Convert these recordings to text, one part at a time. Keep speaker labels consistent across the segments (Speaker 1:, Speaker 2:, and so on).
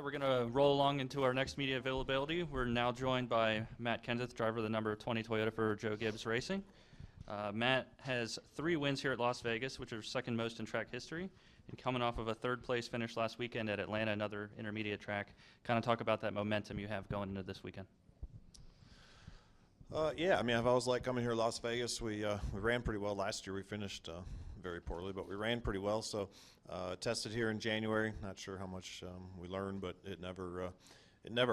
Speaker 1: We're going to roll along into our next media availability. We're now joined by Matt Kenseth, driver of the number 20 Toyota for Joe Gibbs Racing. Matt has 3 wins here at Las Vegas, which are second most in track history, and coming off of a third-place finish last weekend at Atlanta, another intermediate track. Kind of talk about that momentum you have going into this weekend.
Speaker 2: Yeah, I mean, I've always liked coming here to Las Vegas. We ran pretty well last year. We finished very poorly, but we ran pretty well. So tested here in January. Not sure how much we learned, but it never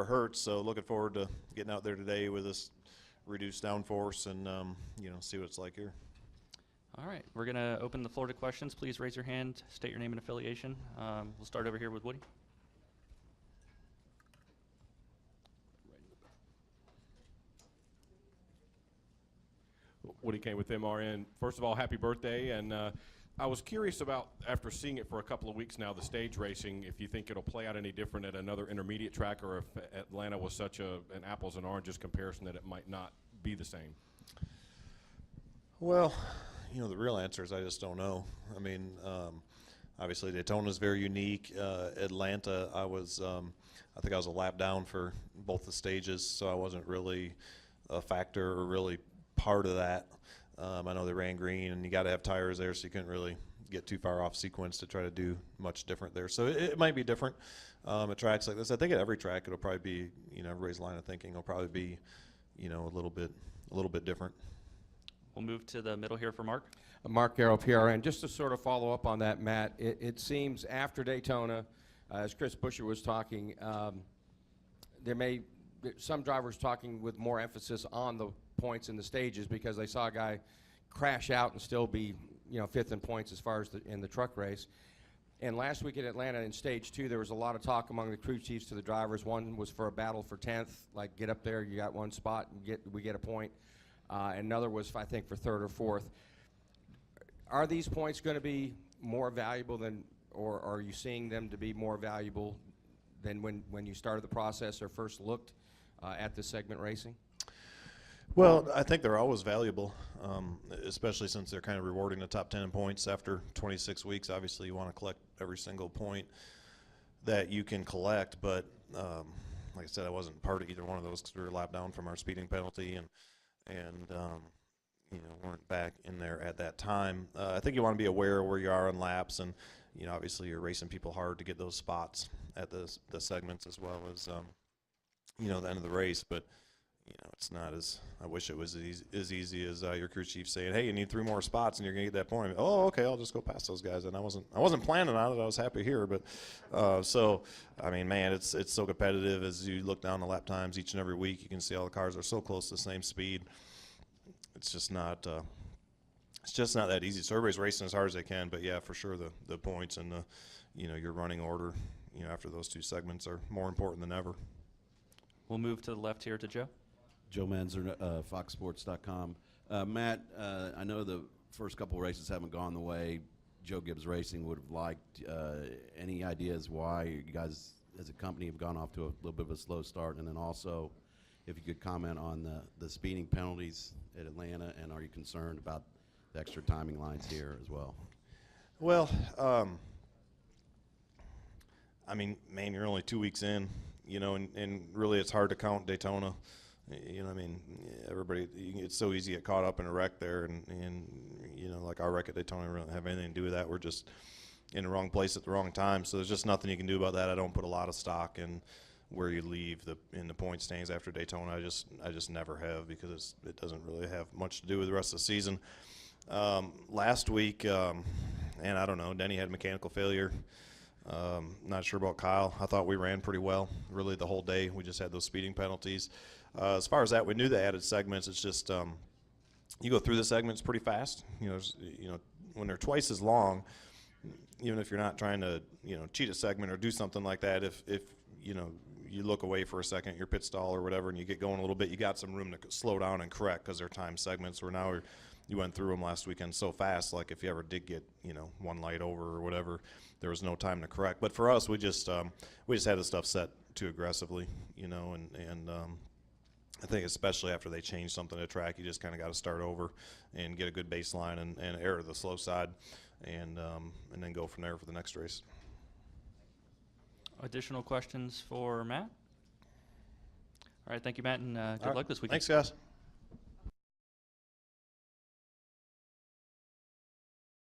Speaker 2: hurts. So looking forward to getting out there today with this reduced downforce and see what it's like here.
Speaker 1: All right, we're going to open the floor to questions. Please raise your hand, state your name and affiliation. We'll start over here with Woody.
Speaker 3: Woody Kane with MRN. First of all, happy birthday. And I was curious about, after seeing it for a couple of weeks now, the stage racing, if you think it'll play out any different at another intermediate track, or if Atlanta was such an apples and oranges comparison that it might not be the same.
Speaker 2: Well, the real answer is I just don't know. I mean, obviously Daytona is very unique. Atlanta, I think I was a lap down for both the stages, so I wasn't really a factor or really part of that. I know they ran green, and you got to have tires there, so you couldn't really get too far off sequence to try to do much different there. So it might be different at tracks like this. I think at every track it'll probably be, everybody's line of thinking will probably be, a little bit different.
Speaker 1: We'll move to the middle here for Mark.
Speaker 4: Mark Garrow, PRN. Just to sort of follow up on that, Matt, it seems after Daytona, as Chris Buescher was talking, some drivers talking with more emphasis on the points in the stages because they saw a guy crash out and still be, fifth in points as far as in the truck race. And last week at Atlanta in stage 2, there was a lot of talk among the crew chiefs to the drivers. One was for a battle for 10th, like get up there, you got one spot, and we get a point. Another was, I think, for 3rd or 4th. Are these points going to be more valuable than, or are you seeing them to be more valuable than when you started the process or first looked at this segment racing?
Speaker 2: Well, I think they're always valuable, especially since they're kind of rewarding the top 10 in points after 26 weeks. Obviously, you want to collect every single point that you can collect, but like I said, I wasn't part of either one of those because we were lapped down from our speeding penalty and weren't back in there at that time. I think you want to be aware of where you are on laps, and obviously you're racing people hard to get those spots at the segments as well as the end of the race, but it's not as, I wish it was as easy as your crew chief saying, hey, you need 3 more spots and you're gonna get that point. Oh, okay, I'll just go past those guys. And I wasn't planning on it. I was happy here, but so I mean, man, it's so competitive. As you look down the lap times each and every week, you can see all the cars are so close to the same speed. It's just not that easy. So everybody's racing as hard as they can, but yeah, for sure the points and the your running order after those 2 segments are more important than ever.
Speaker 1: We'll move to the left here to Joe.
Speaker 5: Joe Manzer, FoxSports.com. Matt, I know the first couple of races haven't gone the way Joe Gibbs Racing would have liked. Any ideas why you guys as a company have gone off to a little bit of a slow start? And then also, if you could comment on the speeding penalties at Atlanta, and are you concerned about the extra timing lines here as well?
Speaker 2: Well, I mean, man, you're only 2 weeks in, and really it's hard to count Daytona. I mean, everybody, it's so easy to get caught up in a wreck there, and like our wreck at Daytona, we don't have anything to do with that. We're just in the wrong place at the wrong time, so there's just nothing you can do about that. I don't put a lot of stock in where you leave in the point standings after Daytona. I just never have, because it doesn't really have much to do with the rest of the season. Last week, and I don't know, Denny had mechanical failure. Not sure about Kyle. I thought we ran pretty well, really, the whole day. We just had those speeding penalties. As far as that, we knew the added segments. It's just you go through the segments pretty fast. When they're twice as long, even if you're not trying to cheat a segment or do something like that, if you look away for a second, your pit stall or whatever, and you get going a little bit, you got some room to slow down and correct, because they're time segments. Where now you went through them last weekend so fast, like if you ever did get one light over or whatever, there was no time to correct. But for us, we just had the stuff set too aggressively, and I think especially after they change something at track, you just kind of got to start over and get a good baseline and err to the slow side, and then go from there for the next race.
Speaker 1: Additional questions for Matt? All right, thank you, Matt, and
Speaker 2: All
Speaker 1: good
Speaker 2: right.
Speaker 1: luck this weekend.
Speaker 2: Thanks, guys.